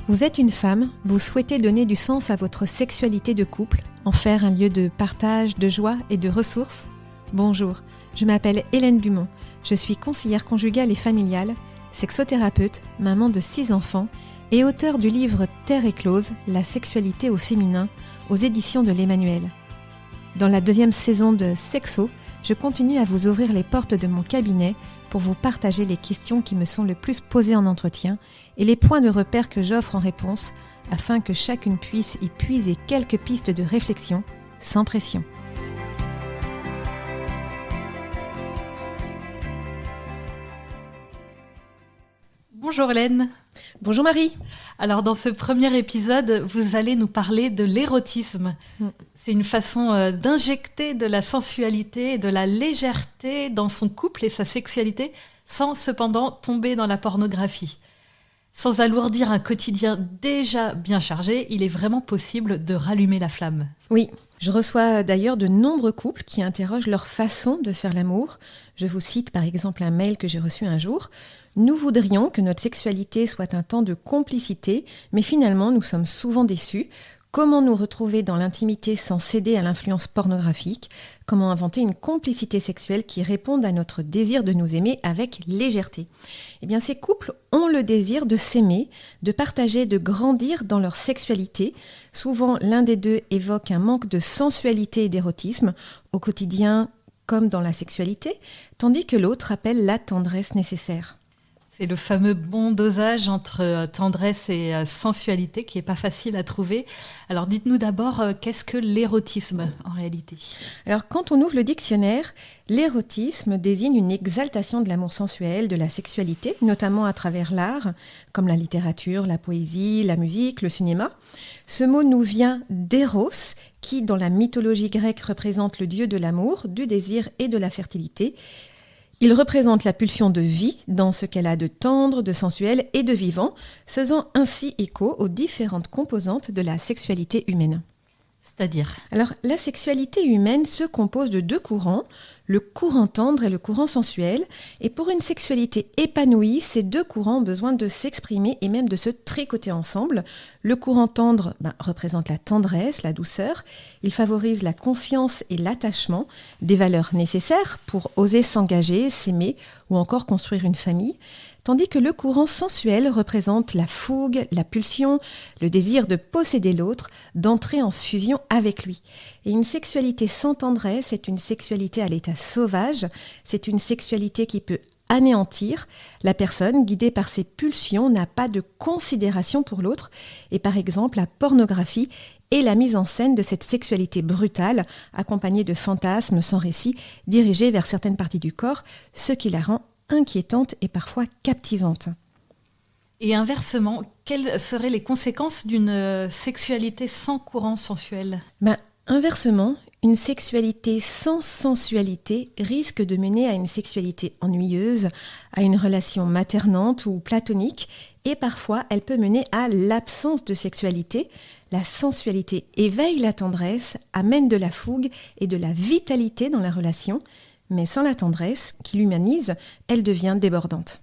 Vous êtes une femme, vous souhaitez donner du sens à votre sexualité de couple, en faire un lieu de partage, de joie et de ressources? Bonjour, je m'appelle Hélène Dumont, je suis conseillère conjugale et familiale, sexothérapeute, maman de 6 enfants et auteure du livre Terre éclose, la sexualité au féminin, aux éditions de l'Emmanuel. Dans la 2e saison de Sexo, je continue à vous ouvrir les portes de mon cabinet pour vous partager les questions qui me sont le plus posées en entretien et les points de repère que j'offre en réponse afin que chacune puisse y puiser quelques pistes de réflexion sans pression. Bonjour Hélène. Bonjour Marie. Alors dans ce premier épisode, vous allez nous parler de l'érotisme. C'est une façon d'injecter de la sensualité et de la légèreté dans son couple et sa sexualité sans cependant tomber dans la pornographie. Sans alourdir un quotidien déjà bien chargé, il est vraiment possible de rallumer la flamme. Oui, je reçois d'ailleurs de nombreux couples qui interrogent leur façon de faire l'amour. Je vous cite par exemple un mail que j'ai reçu un jour. Nous voudrions que notre sexualité soit un temps de complicité, mais finalement nous sommes souvent déçus. Comment nous retrouver dans l'intimité sans céder à l'influence pornographique? Comment inventer une complicité sexuelle qui réponde à notre désir de nous aimer avec légèreté? Eh bien, ces couples ont le désir de s'aimer, de partager, de grandir dans leur sexualité. Souvent, l'un des deux évoque un manque de sensualité et d'érotisme au quotidien comme dans la sexualité, tandis que l'autre appelle la tendresse nécessaire. C'est le fameux bon dosage entre tendresse et sensualité qui n'est pas facile à trouver. Alors dites-nous d'abord, qu'est-ce que l'érotisme en réalité ? Alors quand on ouvre le dictionnaire, l'érotisme désigne une exaltation de l'amour sensuel, de la sexualité, notamment à travers l'art, comme la littérature, la poésie, la musique, le cinéma. Ce mot nous vient d'éros, qui dans la mythologie grecque représente le dieu de l'amour, du désir et de la fertilité. Il représente la pulsion de vie dans ce qu'elle a de tendre, de sensuel et de vivant, faisant ainsi écho aux différentes composantes de la sexualité humaine. C'est-à-dire ? Alors, la sexualité humaine se compose de 2 courants, le courant tendre et le courant sensuel. Et pour une sexualité épanouie, ces 2 courants ont besoin de s'exprimer et même de se tricoter ensemble. Le courant tendre représente la tendresse, la douceur. Il favorise la confiance et l'attachement, des valeurs nécessaires pour oser s'engager, s'aimer ou encore construire une famille. Tandis que le courant sensuel représente la fougue, la pulsion, le désir de posséder l'autre, d'entrer en fusion avec lui. Et une sexualité sans tendresse est une sexualité à l'état sauvage, c'est une sexualité qui peut anéantir. La personne, guidée par ses pulsions, n'a pas de considération pour l'autre. Et par exemple, la pornographie est la mise en scène de cette sexualité brutale, accompagnée de fantasmes sans récit, dirigés vers certaines parties du corps, ce qui la rend inquiétante et parfois captivante. Et inversement, quelles seraient les conséquences d'une sexualité sans courant sensuel ? Inversement, une sexualité sans sensualité risque de mener à une sexualité ennuyeuse, à une relation maternante ou platonique, et parfois elle peut mener à l'absence de sexualité. La sensualité éveille la tendresse, amène de la fougue et de la vitalité dans la relation, mais sans la tendresse, qui l'humanise, elle devient débordante.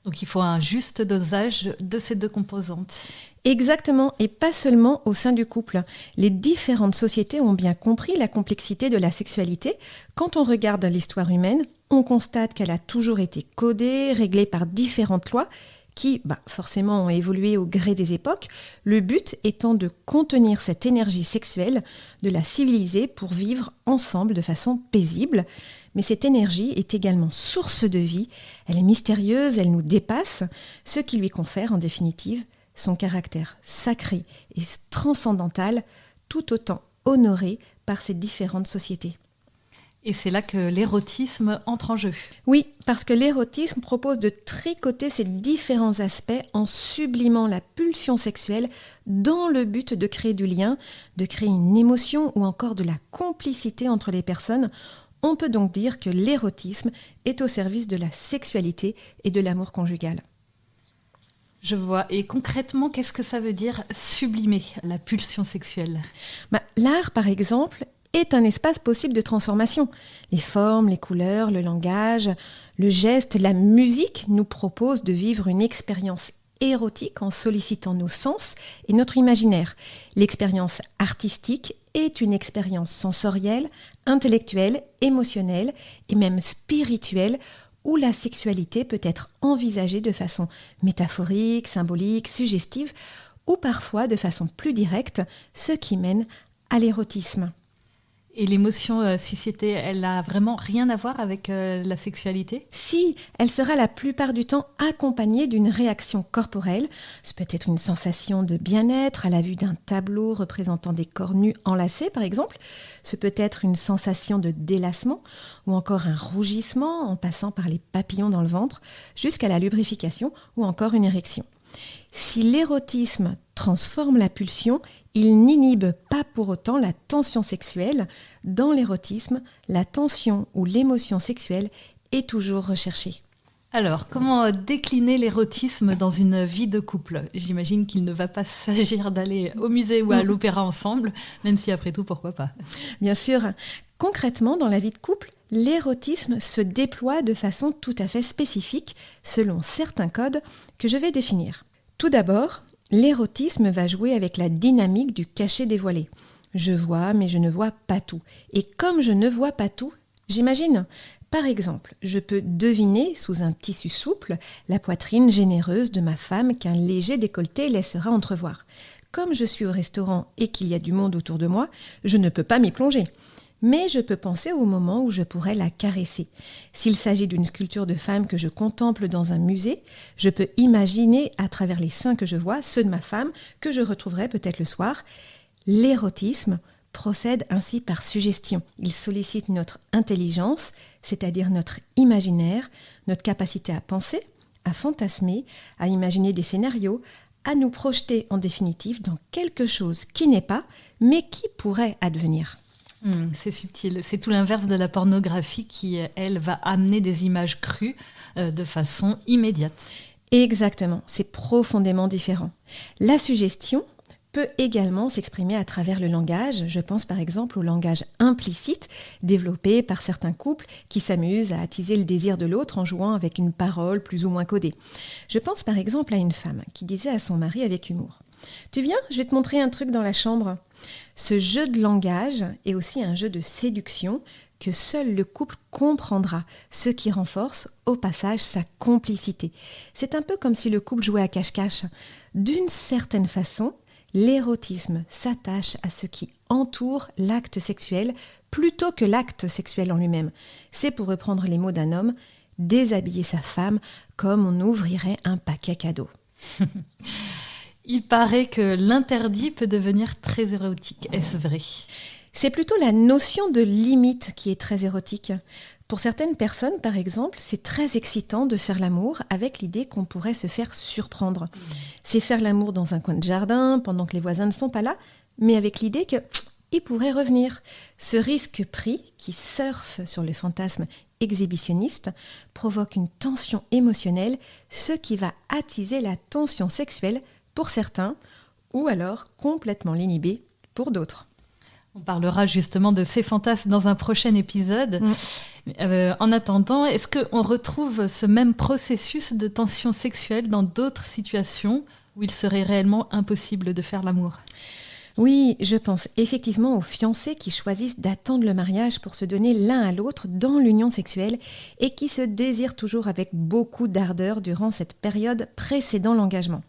Donc il faut un juste dosage de ces 2 composantes. Exactement, et pas seulement au sein du couple. Les différentes sociétés ont bien compris la complexité de la sexualité. Quand on regarde l'histoire humaine, on constate qu'elle a toujours été codée, réglée par différentes lois, qui forcément ont évolué au gré des époques, le but étant de contenir cette énergie sexuelle, de la civiliser pour vivre ensemble de façon paisible. Mais cette énergie est également source de vie, elle est mystérieuse, elle nous dépasse, ce qui lui confère en définitive son caractère sacré et transcendantal, tout autant honoré par ces différentes sociétés. Et c'est là que l'érotisme entre en jeu. Oui, parce que l'érotisme propose de tricoter ces différents aspects en sublimant la pulsion sexuelle dans le but de créer du lien, de créer une émotion ou encore de la complicité entre les personnes. On peut donc dire que l'érotisme est au service de la sexualité et de l'amour conjugal. Je vois. Et concrètement, qu'est-ce que ça veut dire sublimer la pulsion sexuelle ? L'art, par exemple, est un espace possible de transformation. Les formes, les couleurs, le langage, le geste, la musique nous proposent de vivre une expérience érotique en sollicitant nos sens et notre imaginaire. L'expérience artistique est une expérience sensorielle, intellectuelle, émotionnelle et même spirituelle où la sexualité peut être envisagée de façon métaphorique, symbolique, suggestive ou parfois de façon plus directe, ce qui mène à l'érotisme. Et l'émotion suscitée, elle a vraiment rien à voir avec la sexualité ? Si, elle sera la plupart du temps accompagnée d'une réaction corporelle. Ce peut être une sensation de bien-être à la vue d'un tableau représentant des corps nus enlacés, par exemple. Ce peut être une sensation de délassement ou encore un rougissement en passant par les papillons dans le ventre jusqu'à la lubrification ou encore une érection. Si l'érotisme transforme la pulsion, il n'inhibe pas pour autant la tension sexuelle. Dans l'érotisme, la tension ou l'émotion sexuelle est toujours recherchée. Alors, comment décliner l'érotisme dans une vie de couple ? J'imagine qu'il ne va pas s'agir d'aller au musée ou à l'opéra ensemble, même si après tout, pourquoi pas ? Bien sûr, concrètement, dans la vie de couple, l'érotisme se déploie de façon tout à fait spécifique selon certains codes que je vais définir. Tout d'abord, l'érotisme va jouer avec la dynamique du cachet dévoilé. Je vois, mais je ne vois pas tout. Et comme je ne vois pas tout, j'imagine. Par exemple, je peux deviner sous un tissu souple la poitrine généreuse de ma femme qu'un léger décolleté laissera entrevoir. Comme je suis au restaurant et qu'il y a du monde autour de moi, je ne peux pas m'y plonger. Mais je peux penser au moment où je pourrais la caresser. S'il s'agit d'une sculpture de femme que je contemple dans un musée, je peux imaginer à travers les seins que je vois ceux de ma femme que je retrouverai peut-être le soir. L'érotisme procède ainsi par suggestion. Il sollicite notre intelligence, c'est-à-dire notre imaginaire, notre capacité à penser, à fantasmer, à imaginer des scénarios, à nous projeter en définitive dans quelque chose qui n'est pas, mais qui pourrait advenir. C'est subtil. C'est tout l'inverse de la pornographie qui, elle, va amener des images crues de façon immédiate. Exactement, c'est profondément différent. La suggestion peut également s'exprimer à travers le langage. Je pense par exemple au langage implicite développé par certains couples qui s'amusent à attiser le désir de l'autre en jouant avec une parole plus ou moins codée. Je pense par exemple à une femme qui disait à son mari avec humour : « Tu viens, je vais te montrer un truc dans la chambre ». Ce jeu de langage est aussi un jeu de séduction que seul le couple comprendra, ce qui renforce au passage sa complicité. C'est un peu comme si le couple jouait à cache-cache. D'une certaine façon, l'érotisme s'attache à ce qui entoure l'acte sexuel plutôt que l'acte sexuel en lui-même. C'est, pour reprendre les mots d'un homme, déshabiller sa femme comme on ouvrirait un paquet cadeau. Il paraît que l'interdit peut devenir très érotique. Est-ce vrai ? C'est plutôt la notion de limite qui est très érotique. Pour certaines personnes, par exemple, c'est très excitant de faire l'amour avec l'idée qu'on pourrait se faire surprendre. C'est faire l'amour dans un coin de jardin pendant que les voisins ne sont pas là, mais avec l'idée qu'il pourrait revenir. Ce risque pris, qui surfe sur le fantasme exhibitionniste, provoque une tension émotionnelle, ce qui va attiser la tension sexuelle pour certains, ou alors complètement l'inhiber pour d'autres. On parlera justement de ces fantasmes dans un prochain épisode. En attendant, est-ce qu'on retrouve ce même processus de tension sexuelle dans d'autres situations où il serait réellement impossible de faire l'amour ? Oui, je pense effectivement aux fiancés qui choisissent d'attendre le mariage pour se donner l'un à l'autre dans l'union sexuelle et qui se désirent toujours avec beaucoup d'ardeur durant cette période précédant l'engagement.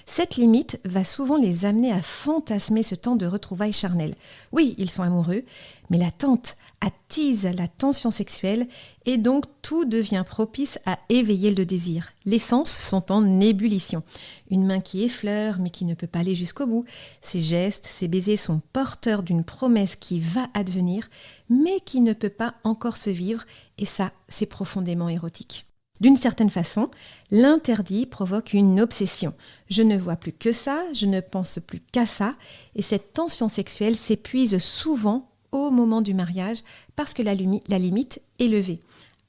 Cette limite va souvent les amener à fantasmer ce temps de retrouvailles charnelles. Oui, ils sont amoureux, mais l'attente attise la tension sexuelle et donc tout devient propice à éveiller le désir. Les sens sont en ébullition. Une main qui effleure mais qui ne peut pas aller jusqu'au bout. Ces gestes, ces baisers sont porteurs d'une promesse qui va advenir mais qui ne peut pas encore se vivre et ça, c'est profondément érotique. D'une certaine façon, l'interdit provoque une obsession. Je ne vois plus que ça, je ne pense plus qu'à ça, et cette tension sexuelle s'épuise souvent au moment du mariage parce que la limite est levée.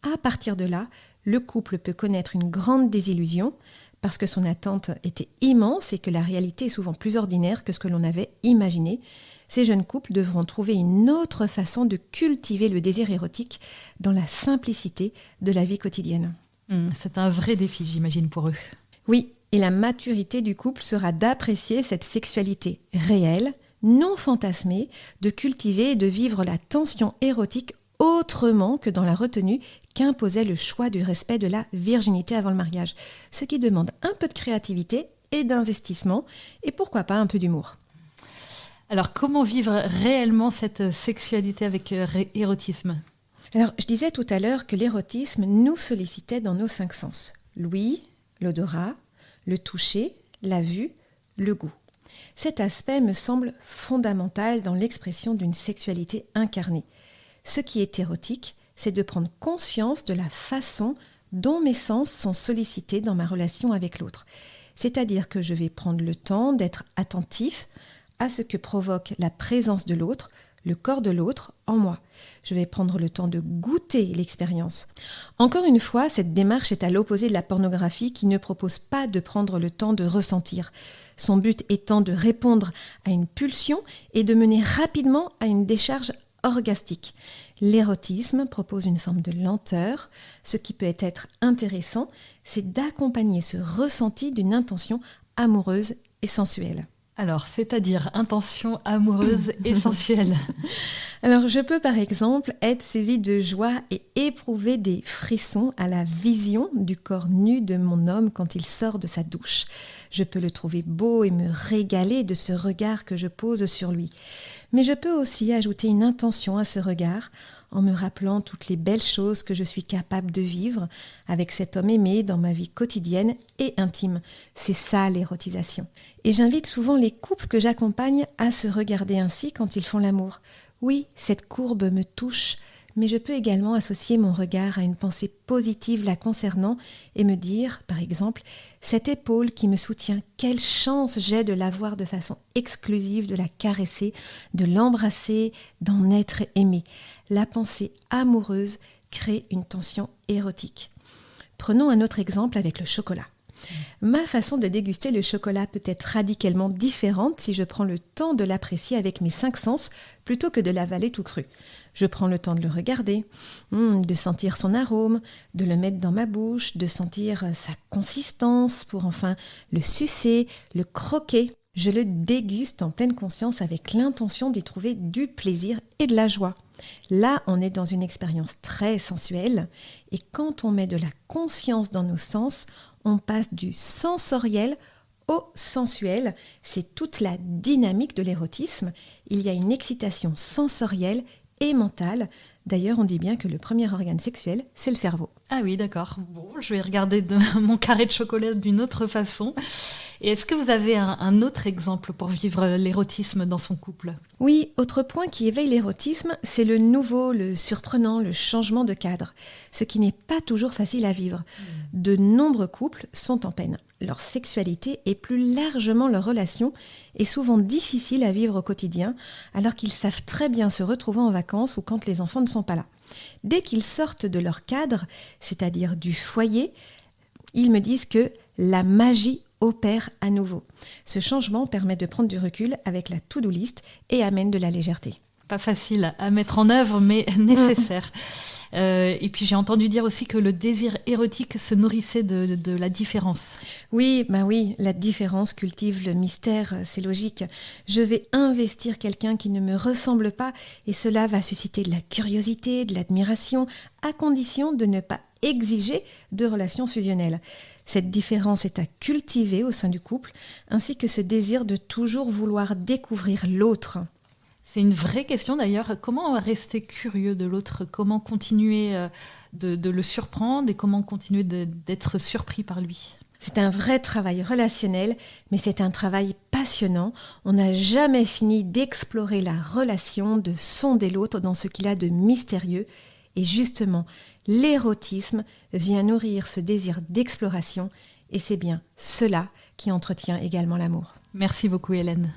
À partir de là, le couple peut connaître une grande désillusion parce que son attente était immense et que la réalité est souvent plus ordinaire que ce que l'on avait imaginé. Ces jeunes couples devront trouver une autre façon de cultiver le désir érotique dans la simplicité de la vie quotidienne. C'est un vrai défi, j'imagine, pour eux. Oui, Et la maturité du couple sera d'apprécier cette sexualité réelle, non fantasmée, de cultiver et de vivre la tension érotique autrement que dans la retenue qu'imposait le choix du respect de la virginité avant le mariage, ce qui demande un peu de créativité et d'investissement, et pourquoi pas un peu d'humour. Alors, comment vivre réellement cette sexualité avec érotisme ? Alors, je disais tout à l'heure que l'érotisme nous sollicitait dans nos 5 sens. L'ouïe, l'odorat, le toucher, la vue, le goût. Cet aspect me semble fondamental dans l'expression d'une sexualité incarnée. Ce qui est érotique, c'est de prendre conscience de la façon dont mes sens sont sollicités dans ma relation avec l'autre. C'est-à-dire que je vais prendre le temps d'être attentif à ce que provoque la présence de l'autre, le corps de l'autre en moi. Je vais prendre le temps de goûter l'expérience. Encore une fois, cette démarche est à l'opposé de la pornographie qui ne propose pas de prendre le temps de ressentir. Son but étant de répondre à une pulsion et de mener rapidement à une décharge orgastique. L'érotisme propose une forme de lenteur. Ce qui peut être intéressant, c'est d'accompagner ce ressenti d'une intention amoureuse et sensuelle. Alors, c'est-à-dire intention amoureuse et sensuelle. Alors, je peux par exemple être saisie de joie et éprouver des frissons à la vision du corps nu de mon homme quand il sort de sa douche. Je peux le trouver beau et me régaler de ce regard que je pose sur lui. Mais je peux aussi ajouter une intention à ce regard en me rappelant toutes les belles choses que je suis capable de vivre avec cet homme aimé dans ma vie quotidienne et intime. C'est ça l'érotisation. Et j'invite souvent les couples que j'accompagne à se regarder ainsi quand ils font l'amour. Oui, cette courbe me touche, mais je peux également associer mon regard à une pensée positive la concernant et me dire, par exemple, cette épaule qui me soutient, quelle chance j'ai de l'avoir de façon exclusive, de la caresser, de l'embrasser, d'en être aimé. La pensée amoureuse crée une tension érotique. Prenons un autre exemple avec le chocolat. Ma façon de déguster le chocolat peut être radicalement différente si je prends le temps de l'apprécier avec mes 5 sens plutôt que de l'avaler tout cru. Je prends le temps de le regarder, de sentir son arôme, de le mettre dans ma bouche, de sentir sa consistance pour enfin le sucer, le croquer. Je le déguste en pleine conscience avec l'intention d'y trouver du plaisir et de la joie. Là, on est dans une expérience très sensuelle et quand on met de la conscience dans nos sens, on passe du sensoriel au sensuel. C'est toute la dynamique de l'érotisme. Il y a une excitation sensorielle et mentale. D'ailleurs, on dit bien que le premier organe sexuel, c'est le cerveau. Ah oui, d'accord. Bon, je vais regarder mon carré de chocolat d'une autre façon. Et est-ce que vous avez un autre exemple pour vivre l'érotisme dans son couple ? Oui, autre point qui éveille l'érotisme, c'est le nouveau, le surprenant, le changement de cadre, ce qui n'est pas toujours facile à vivre. De nombreux couples sont en peine. Leur sexualité et plus largement leur relation est souvent difficile à vivre au quotidien, alors qu'ils savent très bien se retrouver en vacances ou quand les enfants ne sont pas là. Dès qu'ils sortent de leur cadre, c'est-à-dire du foyer, ils me disent que la magie opère à nouveau. Ce changement permet de prendre du recul avec la to-do list et amène de la légèreté. Pas facile à mettre en œuvre, mais nécessaire. Et puis j'ai entendu dire aussi que le désir érotique se nourrissait de la différence. Oui, la différence cultive le mystère, c'est logique. Je vais investir quelqu'un qui ne me ressemble pas et cela va susciter de la curiosité, de l'admiration, à condition de ne pas exiger de relations fusionnelles. Cette différence est à cultiver au sein du couple, ainsi que ce désir de toujours vouloir découvrir l'autre. C'est une vraie question d'ailleurs. Comment rester curieux de l'autre ? Comment continuer de le surprendre et comment continuer d'être surpris par lui ? C'est un vrai travail relationnel, mais c'est un travail passionnant. On n'a jamais fini d'explorer la relation, de sonder l'autre dans ce qu'il a de mystérieux. Et justement, l'érotisme vient nourrir ce désir d'exploration et c'est bien cela qui entretient également l'amour. Merci beaucoup Hélène.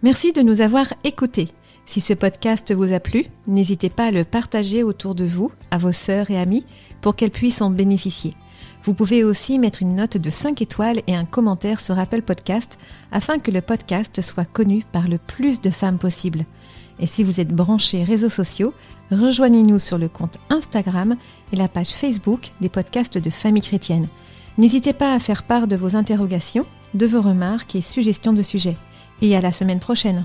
Merci de nous avoir écoutés. Si ce podcast vous a plu, n'hésitez pas à le partager autour de vous, à vos sœurs et amis, pour qu'elles puissent en bénéficier. Vous pouvez aussi mettre une note de 5 étoiles et un commentaire sur Apple Podcast afin que le podcast soit connu par le plus de femmes possible. Et si vous êtes branchés réseaux sociaux, rejoignez-nous sur le compte Instagram et la page Facebook des podcasts de Famille Chrétienne. N'hésitez pas à faire part de vos interrogations, de vos remarques et suggestions de sujets. Et à la semaine prochaine.